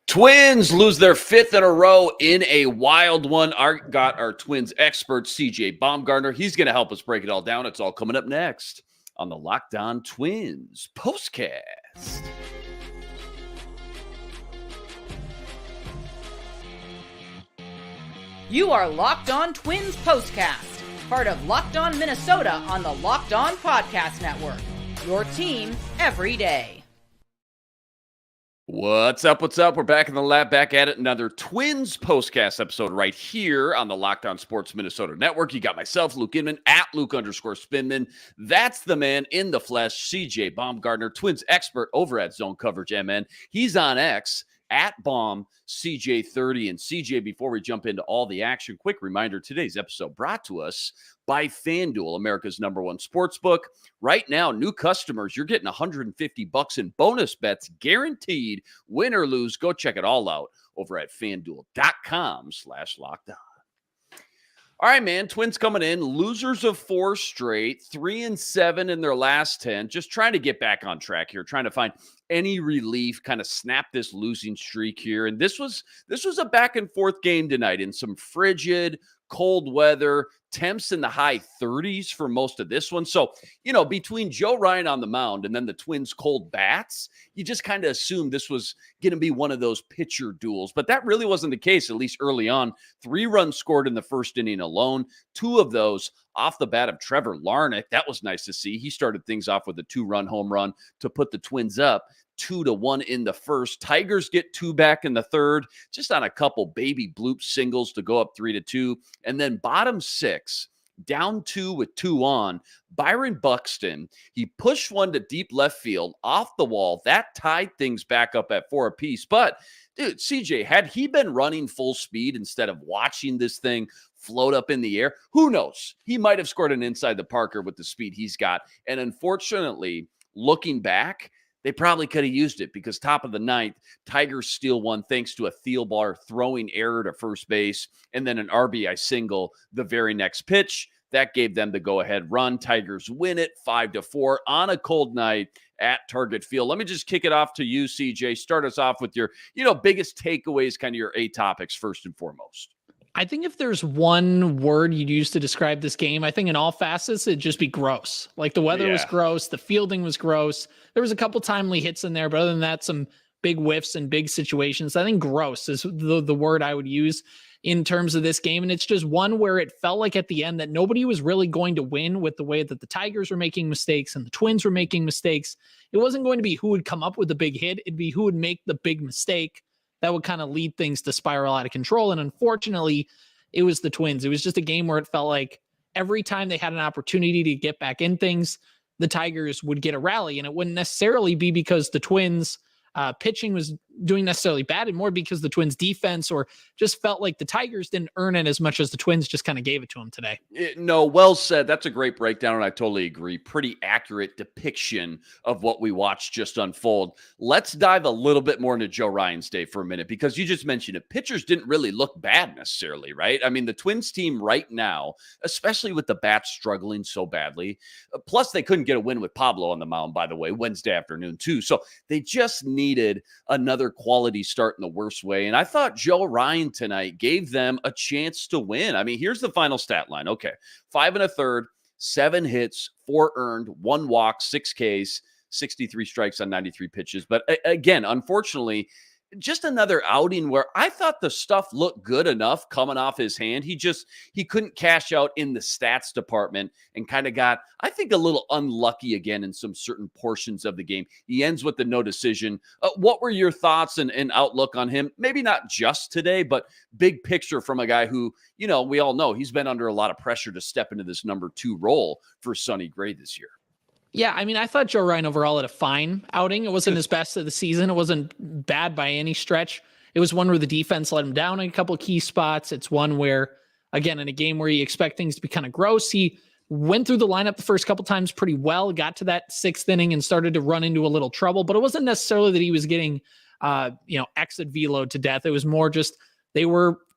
Twins lose their fifth in a row in a wild one. Got our Twins expert, C.J. Baumgartner. He's going to help us break it all down. It's all coming up next on the Locked On Twins POSTCAST. You are Locked On Twins POSTCAST, part of Locked On Minnesota on the Locked On Podcast Network. Your team every day. What's up? We're back in the lab, back at it. Another Twins POSTCAST episode right here on the Locked On Sports Minnesota Network. You got myself, Luke Inman, at Luke_Spinman. That's the man in the flesh, CJ Baumgartner, Twins expert over at Zone Coverage MN. He's on X at Baum CJ30. And CJ, before we jump into all the action, quick reminder, today's episode brought to us by FanDuel, America's #1 sportsbook. Right now, new customers, you're getting $150 in bonus bets guaranteed, win or lose. Go check it all out over at FanDuel.com/lockedon. All right, man, Twins coming in, losers of 4 straight, 3-7 in their last 10, just trying to get back on track here, trying to find any relief, kind of snap this losing streak here. And this was a back and forth game tonight in some frigid, cold weather, temps in the high 30s for most of this one. So, between Joe Ryan on the mound and then the Twins' cold bats, you just kind of assumed this was going to be one of those pitcher duels. But that really wasn't the case, at least early on. 3 runs scored in the first inning alone, 2 of those off the bat of Trevor Larnach. That was nice to see. He started things off with a 2-run home run to put the Twins up 2-1 in the first. Tigers get 2 back in the third, just on a couple baby bloop singles to go up 3-2. And then bottom 6, down 2 with 2 on, Byron Buxton, he pushed one to deep left field off the wall. That tied things back up at 4 apiece. But dude, CJ, had he been running full speed instead of watching this thing float up in the air, who knows? He might have scored an inside the Parker with the speed he's got. And unfortunately, looking back, they probably could have used it because top of the 9th, Tigers steal one thanks to a Thielbar throwing error to first base and then an RBI single the very next pitch. That gave them the go-ahead run. Tigers win it 5-4 on a cold night at Target Field. Let me just kick it off to you, CJ. Start us off with your, biggest takeaways, kind of your A topics first and foremost. I think if there's one word you'd use to describe this game, I think in all facets, it'd just be gross. Like the weather was gross. The fielding was gross. There was a couple timely hits in there, but other than that, some big whiffs and big situations. I think gross is the word I would use in terms of this game. And it's just one where it felt like at the end that nobody was really going to win with the way that the Tigers were making mistakes and the Twins were making mistakes. It wasn't going to be who would come up with the big hit. It'd be who would make the big mistake. That would kind of lead things to spiral out of control. And unfortunately, it was the Twins. It was just a game where it felt like every time they had an opportunity to get back in things, the Tigers would get a rally. And it wouldn't necessarily be because the Twins pitching was doing necessarily bad, and more because the Twins defense or just felt like the Tigers didn't earn it as much as the Twins just kind of gave it to them today. No, well said. That's a great breakdown, and I totally agree. Pretty accurate depiction of what we watched just unfold. Let's dive a little bit more into Joe Ryan's day for a minute, because you just mentioned it. Pitchers didn't really look bad necessarily, right? I mean, the Twins team right now, especially with the bats struggling so badly, plus they couldn't get a win with Pablo on the mound, by the way, Wednesday afternoon too. So they just needed another quality start in the worst way. And I thought Joe Ryan tonight gave them a chance to win. I mean, here's the final stat line. Okay. 5 1/3, 7 hits, 4 earned, 1 walk, 6 Ks, 63 strikes on 93 pitches. But again, unfortunately, just another outing where I thought the stuff looked good enough coming off his hand. He couldn't cash out in the stats department and kind of got, I think, a little unlucky again in some certain portions of the game. He ends with the no decision. What were your thoughts and outlook on him? Maybe not just today, but big picture from a guy who, we all know he's been under a lot of pressure to step into this number 2 role for Sonny Gray this year. Yeah, I mean, I thought Joe Ryan overall had a fine outing. It wasn't his best of the season. It wasn't bad by any stretch. It was one where the defense let him down in a couple of key spots. It's one where, again, in a game where you expect things to be kind of gross, he went through the lineup the first couple times pretty well, got to that 6th inning and started to run into a little trouble. But it wasn't necessarily that he was getting, exit veloed to death. It was more just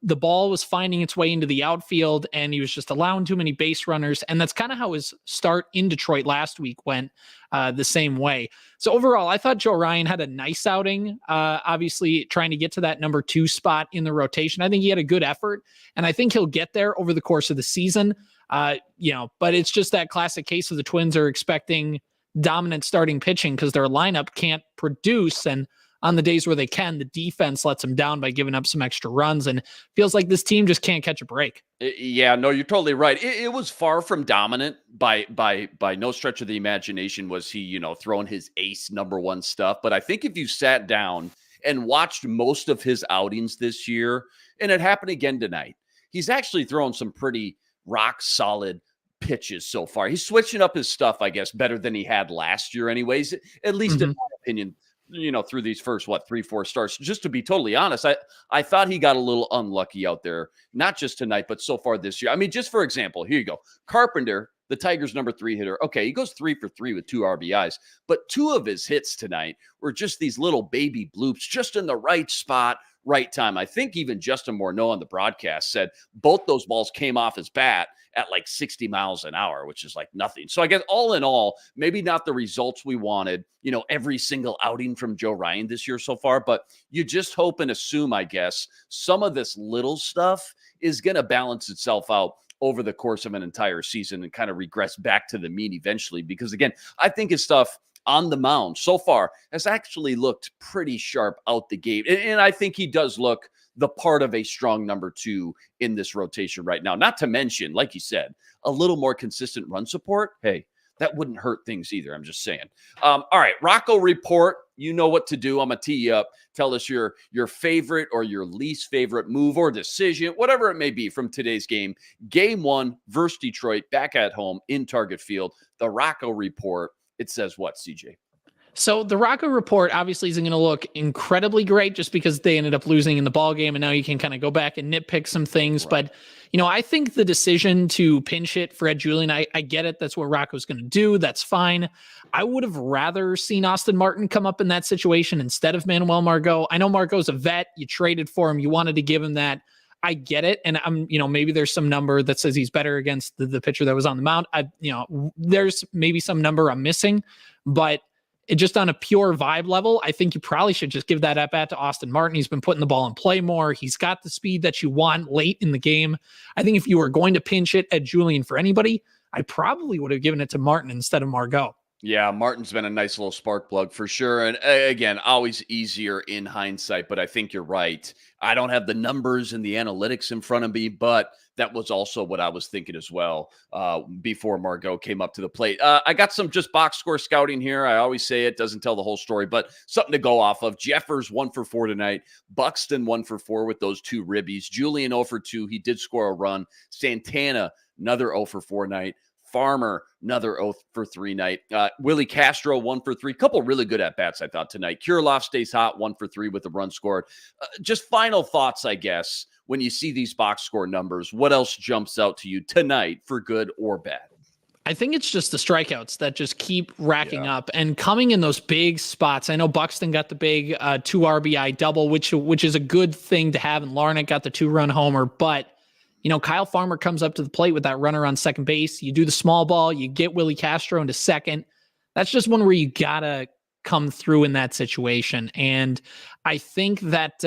the ball was finding its way into the outfield, and he was just allowing too many base runners. And that's kind of how his start in Detroit last week went, the same way. So overall, I thought Joe Ryan had a nice outing, obviously trying to get to that number 2 spot in the rotation. I think he had a good effort, and I think he'll get there over the course of the season. But it's just that classic case of the Twins are expecting dominant starting pitching because their lineup can't produce. And on the days where they can, the defense lets them down by giving up some extra runs, and feels like this team just can't catch a break. Yeah, no, you're totally right. It was far from dominant by no stretch of the imagination was he, throwing his ace number 1 stuff. But I think if you sat down and watched most of his outings this year, and it happened again tonight, he's actually thrown some pretty rock solid pitches so far. He's switching up his stuff, I guess, better than he had last year anyways, at least in my opinion. Through these first, 3-4 starts, just to be totally honest, I thought he got a little unlucky out there, not just tonight, but so far this year. I mean, just for example, here you go. Carpenter, the Tigers' number 3 hitter. Okay, he goes 3 for 3 with 2 RBIs, but 2 of his hits tonight were just these little baby bloops, just in the right spot, right time. I think even Justin Morneau on the broadcast said both those balls came off his bat at like 60 miles an hour, which is like nothing. So I guess all in all, maybe not the results we wanted, every single outing from Joe Ryan this year so far, but you just hope and assume, I guess, some of this little stuff is going to balance itself out over the course of an entire season and kind of regress back to the mean eventually. Because again, I think his stuff on the mound so far has actually looked pretty sharp out the gate. And I think he does look the part of a strong number 2 in this rotation right now. Not to mention, like you said, a little more consistent run support. Hey, that wouldn't hurt things either. I'm just saying. All right, Roco Report. You know what to do. I'm going to tee you up. Tell us your favorite or your least favorite move or decision, whatever it may be from today's game. Game 1 versus Detroit, back at home in Target Field. The Roco Report. It says what, CJ? So the Roco Report obviously isn't going to look incredibly great just because they ended up losing in the ball game, and now you can kind of go back and nitpick some things. Right. But, I think the decision to pinch hit for Ed Julian, I get it. That's what Rocco's going to do. That's fine. I would have rather seen Austin Martin come up in that situation instead of Manuel Margot. I know Margot's a vet. You traded for him. You wanted to give him that. I get it. And I'm, maybe there's some number that says he's better against the pitcher that was on the mound. There's maybe some number I'm missing, but just on a pure vibe level, I think you probably should just give that at bat to Austin Martin. He's been putting the ball in play more. He's got the speed that you want late in the game. I think if you were going to pinch it at Julian for anybody, I probably would have given it to Martin instead of Margot. Yeah, Martin's been a nice little spark plug for sure. And again, always easier in hindsight, but I think you're right. I don't have the numbers and the analytics in front of me, but that was also what I was thinking as well before Margot came up to the plate. I got some just box score scouting here. I always say it doesn't tell the whole story, but something to go off of. Jeffers 1 for 4 tonight. Buxton 1 for 4 with those 2 ribbies. Julian 0 for 2. He did score a run. Santana, another 0 for 4 night. Farmer, another 0 for 3 night. Willie Castro, 1 for 3. Couple really good at-bats, I thought, tonight. Kirilloff stays hot, 1 for 3 with a run scored. Just final thoughts, I guess, when you see these box score numbers. What else jumps out to you tonight for good or bad? I think it's just the strikeouts that just keep racking up and coming in those big spots. I know Buxton got the big 2 RBI double, which is a good thing to have, and Larnach got the 2-run homer, but Kyle Farmer comes up to the plate with that runner on second base. You do the small ball, you get Willie Castro into second. That's just one where you gotta come through in that situation. And I think that,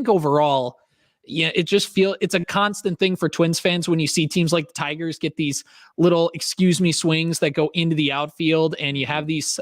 overall, it's a constant thing for Twins fans when you see teams like the Tigers get these little swings that go into the outfield, and you have these,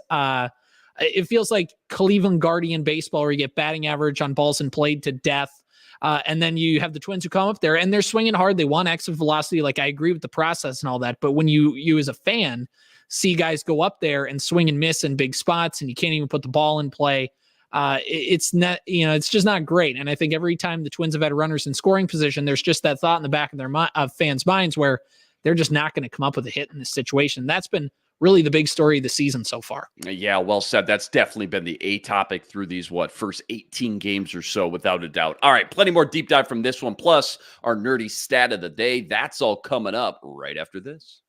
it feels like Cleveland Guardian baseball where you get batting average on balls in played to death. And then you have the Twins who come up there and they're swinging hard. They want exit velocity. Like, I agree with the process and all that. But when you as a fan see guys go up there and swing and miss in big spots and you can't even put the ball in play, it's not, it's just not great. And I think every time the Twins have had runners in scoring position, there's just that thought in the back of their fans' minds where they're just not going to come up with a hit in this situation. That's been really the big story of the season so far. Yeah, well said. That's definitely been the A topic through these, first 18 games or so, without a doubt. All right, plenty more deep dive from this one, plus our nerdy stat of the day. That's all coming up right after this.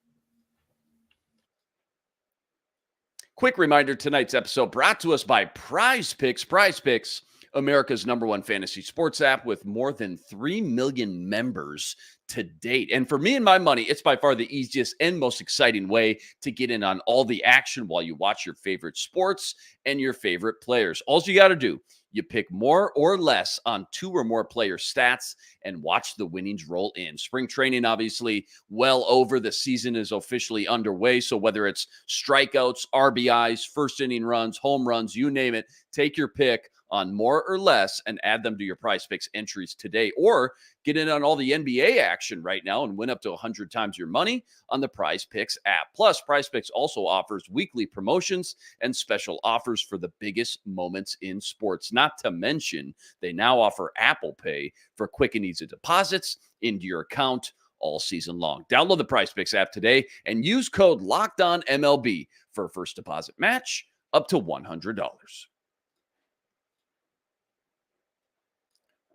Quick reminder, tonight's episode brought to us by Prize Picks. Prize Picks, America's #1 fantasy sports app with more than 3 million members to date. And for me and my money, it's by far the easiest and most exciting way to get in on all the action while you watch your favorite sports and your favorite players. All you got to do, you pick more or less on 2 or more player stats and watch the winnings roll in. Spring training, obviously, well over. The season is officially underway. So whether it's strikeouts, RBIs, first inning runs, home runs, you name it, take your pick on more or less and add them to your Prize Picks entries today, or get in on all the NBA action right now and win up to 100 times your money on the Prize Picks app. Plus, Prize Picks also offers weekly promotions and special offers for the biggest moments in sports. Not to mention, they now offer Apple Pay for quick and easy deposits into your account all season long. Download the Prize Picks app today and use code LOCKEDONMLB for a first deposit match up to $100.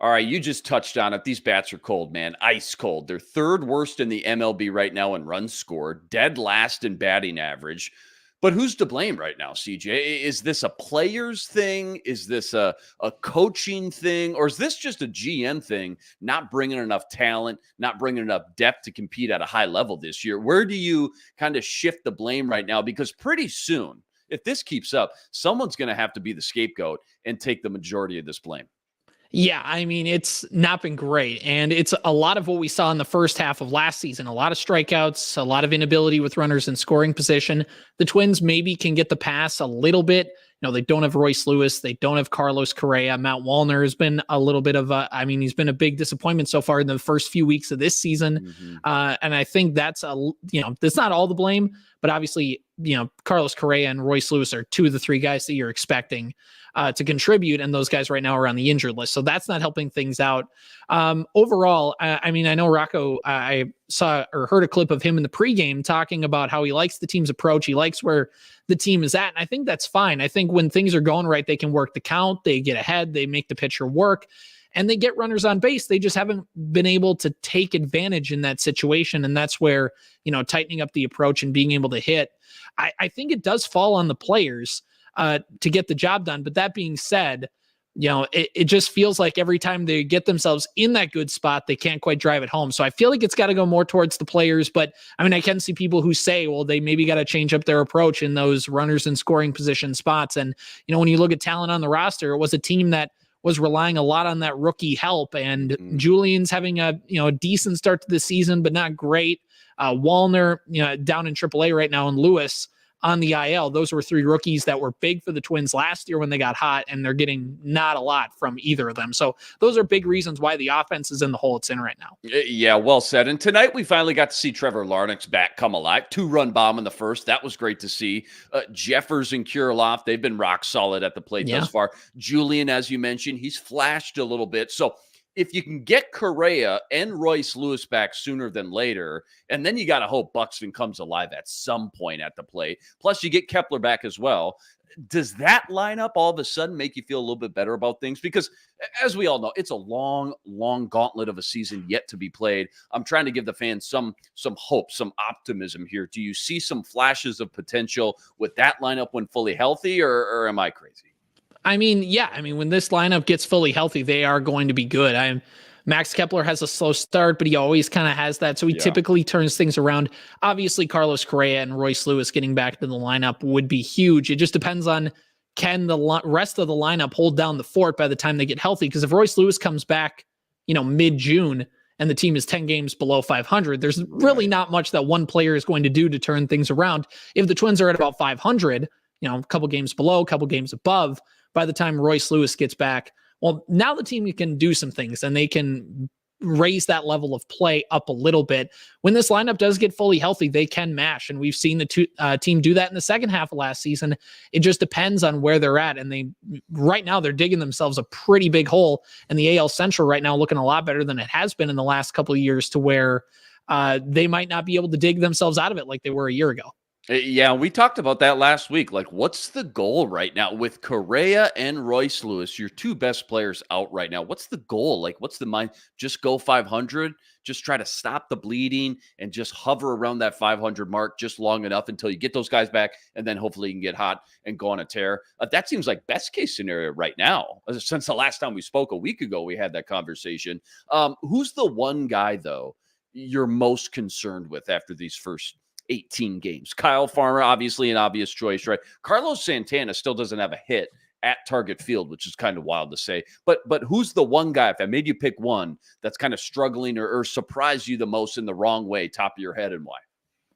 All right, you just touched on it. These bats are cold, man. Ice cold. They're 3rd worst in the MLB right now in runs scored, dead last in batting average. But who's to blame right now, CJ? Is this a player's thing? Is this a coaching thing? Or is this just a GM thing, not bringing enough talent, not bringing enough depth to compete at a high level this year? Where do you kind of shift the blame right now? Because pretty soon, if this keeps up, someone's going to have to be the scapegoat and take the majority of this blame. Yeah, I mean, it's not been great. And it's a lot of what we saw in the first half of last season. A lot of strikeouts, a lot of inability with runners in scoring position. The Twins maybe can get the pass a little bit. You know, they don't have Royce Lewis. They don't have Carlos Correa. Matt Wallner has been a little bit of he's been a big disappointment so far in the first few weeks of this season. And I think that's that's not all the blame, but obviously, Carlos Correa and Royce Lewis are 2 of the 3 guys that you're expecting to contribute. And those guys right now are on the injured list. So that's not helping things out. Overall, I know Roco, I saw or heard a clip of him in the pregame talking about how he likes the team's approach. He likes where the team is at. And I think that's fine. I think when things are going right, they can work the count, they get ahead, they make the pitcher work, and they get runners on base. They just haven't been able to take advantage in that situation. And that's where, tightening up the approach and being able to hit, I think it does fall on the players to get the job done. But that being said, it just feels like every time they get themselves in that good spot, they can't quite drive it home. So I feel like it's got to go more towards the players. But I can see people who say, well, they maybe got to change up their approach in those runners in scoring position spots. And, when you look at talent on the roster, it was a team that was relying a lot on that rookie help. And Julian's having a decent start to the season, but not great. Wallner, down in AAA right now, and Lewis on the IL. Those were 3 rookies that were big for the Twins last year when they got hot, and they're getting not a lot from either of them. So those are big reasons why the offense is in the hole it's in right now. Yeah, well said. And tonight we finally got to see Trevor Larnach's bat come alive. 2-run bomb in the first. That was great to see. Jeffers and Kirilloff, they've been rock solid at the plate thus far. Julian, as you mentioned, he's flashed a little bit. So if you can get Correa and Royce Lewis back sooner than later, and then you got to hope Buxton comes alive at some point at the plate. Plus, you get Kepler back as well. Does that lineup all of a sudden make you feel a little bit better about things? Because as we all know, it's a long, long gauntlet of a season yet to be played. I'm trying to give the fans some hope, some optimism here. Do you see some flashes of potential with that lineup when fully healthy, or am I crazy? When this lineup gets fully healthy, they are going to be good. Max Kepler has a slow start, but he always kind of has that. So he typically turns things around. Obviously, Carlos Correa and Royce Lewis getting back to the lineup would be huge. It just depends on, can the rest of the lineup hold down the fort by the time they get healthy? Because if Royce Lewis comes back, mid-June, and the team is 10 games below 500, there's really not much that one player is going to do to turn things around. If the Twins are at about 500, a couple games below, a couple games above, by the time Royce Lewis gets back, well, now the team can do some things and they can raise that level of play up a little bit. When this lineup does get fully healthy, they can mash. And we've seen the team do that in the second half of last season. It just depends on where they're at. And right now they're digging themselves a pretty big hole. And the AL Central right now looking a lot better than it has been in the last couple of years, to where they might not be able to dig themselves out of it like they were a year ago. Yeah, we talked about that last week. Like, what's the goal right now with Correa and Royce Lewis, your two best players out right now? What's the goal? Like, what's the mind? Just go 500, just try to stop the bleeding and just hover around that 500 mark just long enough until you get those guys back. And then hopefully you can get hot and go on a tear. That seems like best case scenario right now. Since the last time we spoke a week ago, we had that conversation. Who's the one guy, though, you're most concerned with after these first 18 games? Kyle Farmer, obviously an obvious choice, right? Carlos Santana still doesn't have a hit at Target Field, which is kind of wild to say. But who's the one guy, if I made you pick one, that's kind of struggling or surprised you the most in the wrong way, top of your head, and why?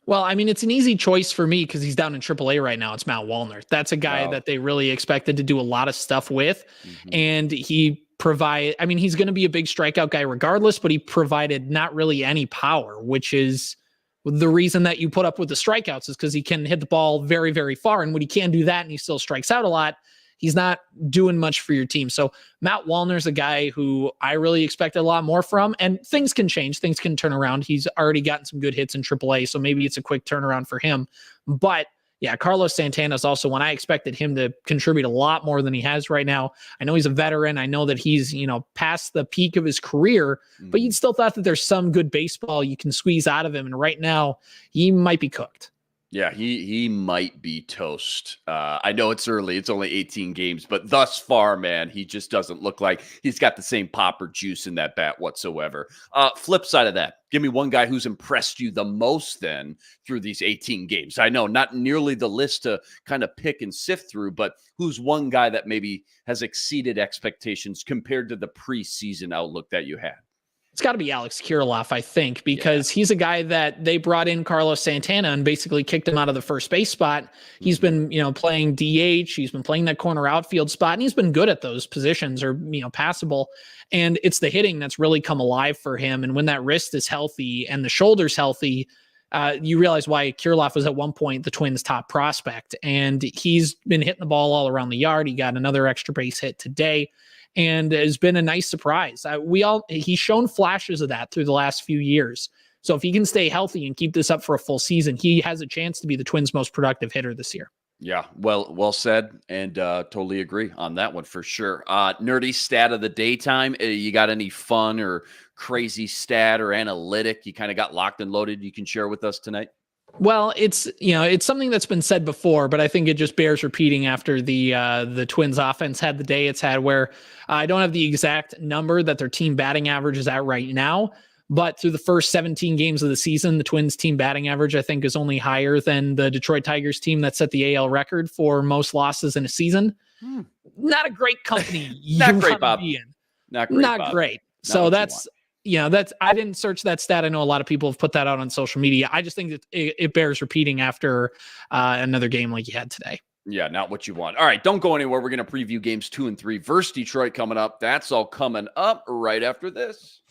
Well, I mean, it's an easy choice for me because he's down in AAA right now. It's Matt Wallner. That's a guy that they really expected to do a lot of stuff with. Mm-hmm. And he's going to be a big strikeout guy regardless, but he provided not really any power, which is the reason that you put up with the strikeouts is because he can hit the ball very, very far. And when he can do that and he still strikes out a lot, he's not doing much for your team. So Matt Wallner's a guy who I really expected a lot more from, and things can change. Things can turn around. He's already gotten some good hits in AAA, so maybe it's a quick turnaround for him. But yeah, Carlos Santana is also one I expected him to contribute a lot more than he has right now. I know he's a veteran. I know that he's, past the peak of his career, but you'd still thought that there's some good baseball you can squeeze out of him. And right now he might be cooked. Yeah, he might be toast. I know it's early. It's only 18 games, but thus far, man, he just doesn't look like he's got the same pop or juice in that bat whatsoever. Flip side of that, give me one guy who's impressed you the most then through these 18 games. I know not nearly the list to kind of pick and sift through, but who's one guy that maybe has exceeded expectations compared to the preseason outlook that you had? It's got to be Alex Kirilloff, I think, because he's a guy that they brought in Carlos Santana and basically kicked him out of the first base spot. He's been, playing DH. He's been playing that corner outfield spot, and he's been good at those positions or, passable. And it's the hitting that's really come alive for him. And when that wrist is healthy and the shoulder's healthy, you realize why Kirilloff was at one point the Twins' top prospect. And he's been hitting the ball all around the yard. He got another extra base hit today, and has been a nice surprise. He's shown flashes of that through the last few years. So if he can stay healthy and keep this up for a full season, he has a chance to be the Twins' most productive hitter this year. Yeah, well said, and totally agree on that one for sure. Nerdy stat of the daytime. You got any fun or crazy stat or analytic you kind of got locked and loaded you can share with us tonight? Well, it's something that's been said before, but I think it just bears repeating after the Twins offense had the day it's had, where I don't have the exact number that their team batting average is at right now, but through the first 17 games of the season, the Twins team batting average, I think, is only higher than the Detroit Tigers team that set the AL record for most losses in a season. Not a great company. Not great, Bob. Not great. So that's I didn't search that stat. I know a lot of people have put that out on social media. I just think that it bears repeating after another game like you had today. Yeah, not what you want. All right, don't go anywhere. We're going to preview games 2 and 3 versus Detroit coming up. That's all coming up right after this.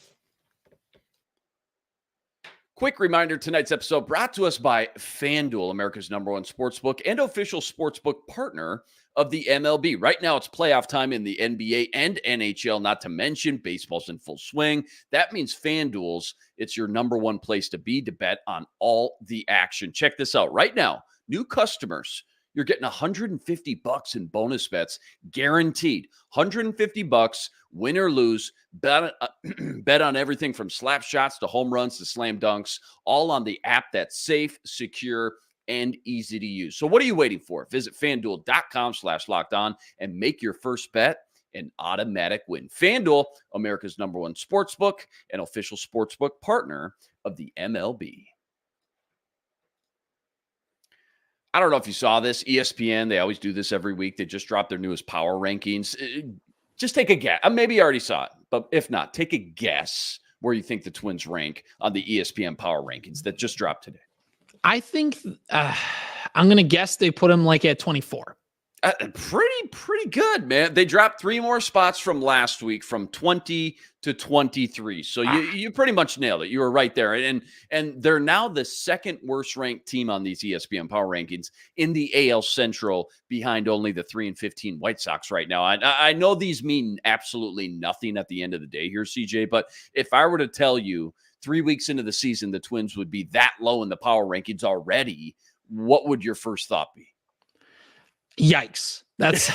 Quick reminder, tonight's episode brought to us by FanDuel, America's #1 sportsbook and official sportsbook partner of the MLB. Right now, it's playoff time in the NBA and NHL, not to mention baseball's in full swing. That means FanDuel's, it's your #1 place to be to bet on all the action. Check this out. Right now, new customers, you're getting $150 in bonus bets, guaranteed. $150, win or lose. Bet on everything from slap shots to home runs to slam dunks, all on the app that's safe, secure, and easy to use. So what are you waiting for? Visit FanDuel.com/lockedon and make your first bet an automatic win. FanDuel, America's #1 sportsbook and official sportsbook partner of the MLB. I don't know if you saw this. ESPN, they always do this every week. They just dropped their newest power rankings. Just take a guess. Maybe you already saw it, but if not, take a guess where you think the Twins rank on the ESPN power rankings that just dropped today. I think I'm going to guess they put him like at 24. Pretty good, man. They dropped 3 more spots from last week, from 20 to 23. So you pretty much nailed it. You were right there. And they're now the second worst ranked team on these ESPN power rankings in the AL Central, behind only the 3-15 White Sox right now. I know these mean absolutely nothing at the end of the day here, CJ, but if I were to tell you 3 weeks into the season, the Twins would be that low in the power rankings already, what would your first thought be? Yikes. That's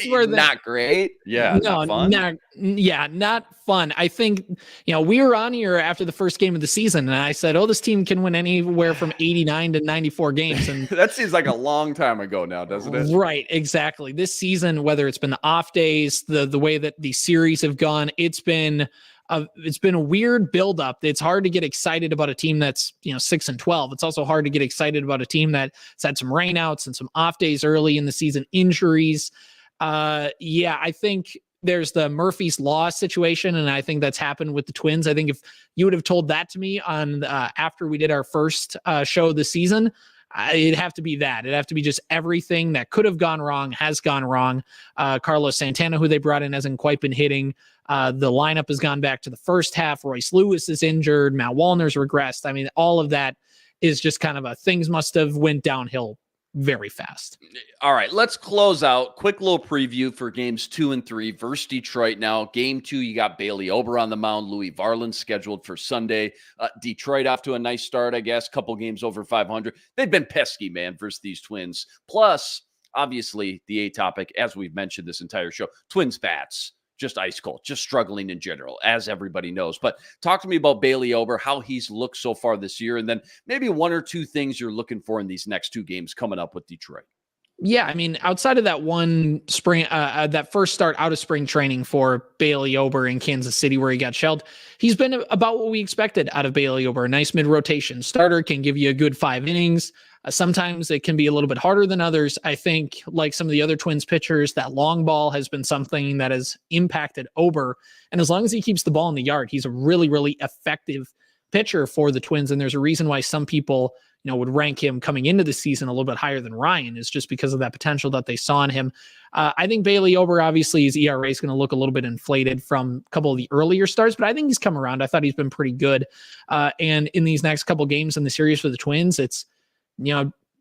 where not great. Yeah. No, not fun. Not fun. I think, we were on here after the first game of the season and I said, this team can win anywhere from 89 to 94 games. And that seems like a long time ago now, doesn't it? Right. Exactly. This season, whether it's been the off days, the way that the series have gone, it's been a weird buildup. It's hard to get excited about a team that's 6-12. It's also hard to get excited about a team that's had some rainouts and some off days early in the season, injuries. I think there's the Murphy's Law situation, and I think that's happened with the Twins. I think if you would have told that to me on after we did our first show of the season, it'd have to be that. It'd have to be just everything that could have gone wrong has gone wrong. Carlos Santana, who they brought in, hasn't quite been hitting. The lineup has gone back to the first half. Royce Lewis is injured. Matt Wallner's regressed. I mean, all of that is just kind of things must have went downhill very fast. All right, let's close out. Quick little preview for games 2 and 3 versus Detroit. Now, game 2, you got Bailey Ober on the mound. Louis Farland scheduled for Sunday. Detroit off to a nice start, I guess. Couple games over 500. They've been pesky, man, versus these Twins. Plus, obviously, the A topic, as we've mentioned this entire show, Twins bats. Just ice cold, just struggling in general, as everybody knows. But talk to me about Bailey Ober, how he's looked so far this year, and then maybe one or two things you're looking for in these next 2 games coming up with Detroit. Yeah, I mean, outside of that one spring, that first start out of spring training for Bailey Ober in Kansas City where he got shelled, he's been about what we expected out of Bailey Ober. A nice mid-rotation starter, can give you a good 5 innings. Sometimes it can be a little bit harder than others. I think, like some of the other Twins pitchers, that long ball has been something that has impacted Ober. And as long as he keeps the ball in the yard, he's a really, really effective pitcher for the Twins. And there's a reason why some people, would rank him coming into the season a little bit higher than Ryan, is just because of that potential that they saw in him. I think Bailey Ober, obviously, his ERA is going to look a little bit inflated from a couple of the earlier starts, but I think he's come around. I thought he's been pretty good. And in these next couple games in the series for the Twins, it's,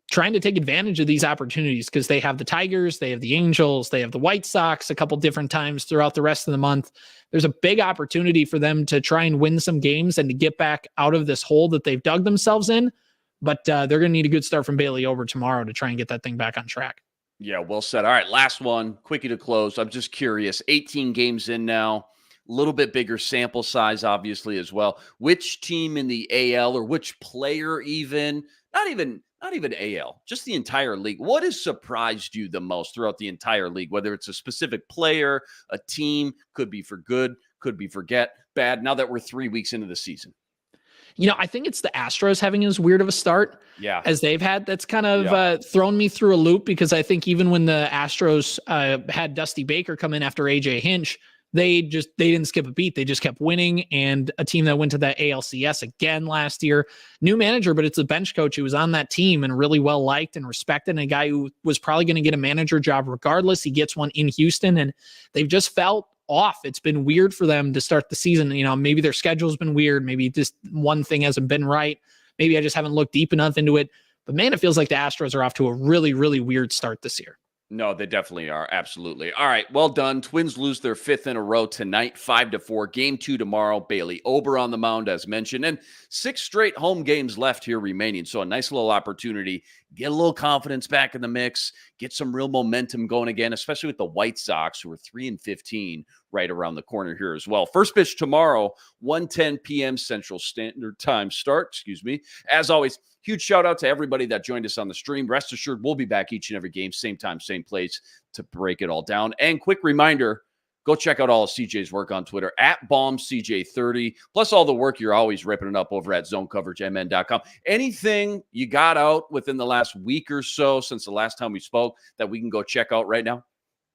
trying to take advantage of these opportunities because they have the Tigers, they have the Angels, they have the White Sox a couple different times throughout the rest of the month. There's a big opportunity for them to try and win some games and to get back out of this hole that they've dug themselves in. But they're going to need a good start from Bailey Ober tomorrow to try and get that thing back on track. Yeah, well said. All right, last one, quickie to close. I'm just curious, 18 games in now, a little bit bigger sample size, obviously, as well. Which team in the AL or which player even, not even AL, just the entire league, what has surprised you the most throughout the entire league? Whether it's a specific player, a team, could be for good, could be for bad, now that we're 3 weeks into the season. I think it's the Astros having as weird of a start as they've had. That's kind of thrown me through a loop because I think even when the Astros had Dusty Baker come in after AJ Hinch, they didn't skip a beat. They just kept winning. And a team that went to that ALCS again last year, new manager, but it's a bench coach who was on that team and really well liked and respected, and a guy who was probably going to get a manager job regardless. He gets one in Houston, and they've just felt off. It's been weird for them to start the season. Maybe their schedule's been weird. Maybe just one thing hasn't been right. Maybe I just haven't looked deep enough into it. But man, it feels like the Astros are off to a really, really weird start this year. No, they definitely are. Absolutely. All right. Well done. Twins lose their 5th in a row tonight, 5-4. Game 2 tomorrow. Bailey Ober on the mound, as mentioned, and 6 straight home games left here remaining. So a nice little opportunity. Get a little confidence back in the mix. Get some real momentum going again, especially with the White Sox, who are 3-15 right around the corner here as well. First pitch tomorrow, 1:10 p.m. Central Standard Time start. As always, huge shout out to everybody that joined us on the stream. Rest assured, we'll be back each and every game, same time, same place, to break it all down. And quick reminder, go check out all of CJ's work on Twitter at BaumCJ30, plus all the work you're always ripping it up over at ZoneCoverageMN.com. Anything you got out within the last week or so since the last time we spoke that we can go check out right now?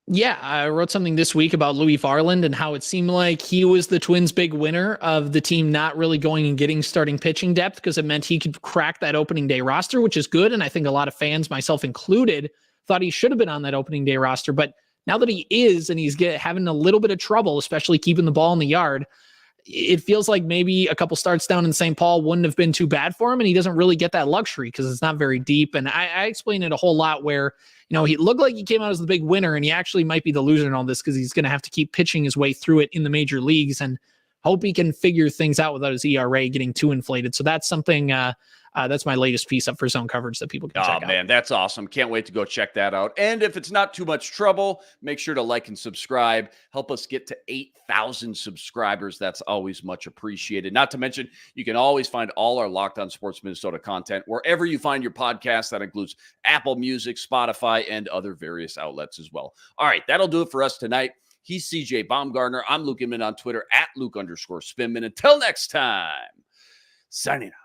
Yeah, I wrote something this week about Louis Farland and how it seemed like he was the Twins' big winner of the team not really going and getting starting pitching depth because it meant he could crack that opening day roster, which is good. And I think a lot of fans, myself included, thought he should have been on that opening day roster. But now that he is, and he's having a little bit of trouble, especially keeping the ball in the yard, it feels like maybe a couple starts down in St. Paul wouldn't have been too bad for him. And he doesn't really get that luxury because it's not very deep. And I explained it a whole lot where, he looked like he came out as the big winner, and he actually might be the loser in all this because he's going to have to keep pitching his way through it in the major leagues and hope he can figure things out without his ERA getting too inflated. So that's something That's my latest piece up for zone coverage that people can check out. Oh, man, that's awesome. Can't wait to go check that out. And if it's not too much trouble, make sure to like and subscribe. Help us get to 8,000 subscribers. That's always much appreciated. Not to mention, you can always find all our Locked On Sports Minnesota content wherever you find your podcast. That includes Apple Music, Spotify, and other various outlets as well. All right, that'll do it for us tonight. He's C.J. Baumgartner. I'm Luke Inman on Twitter, @Luke_Spinman. Until next time, signing out.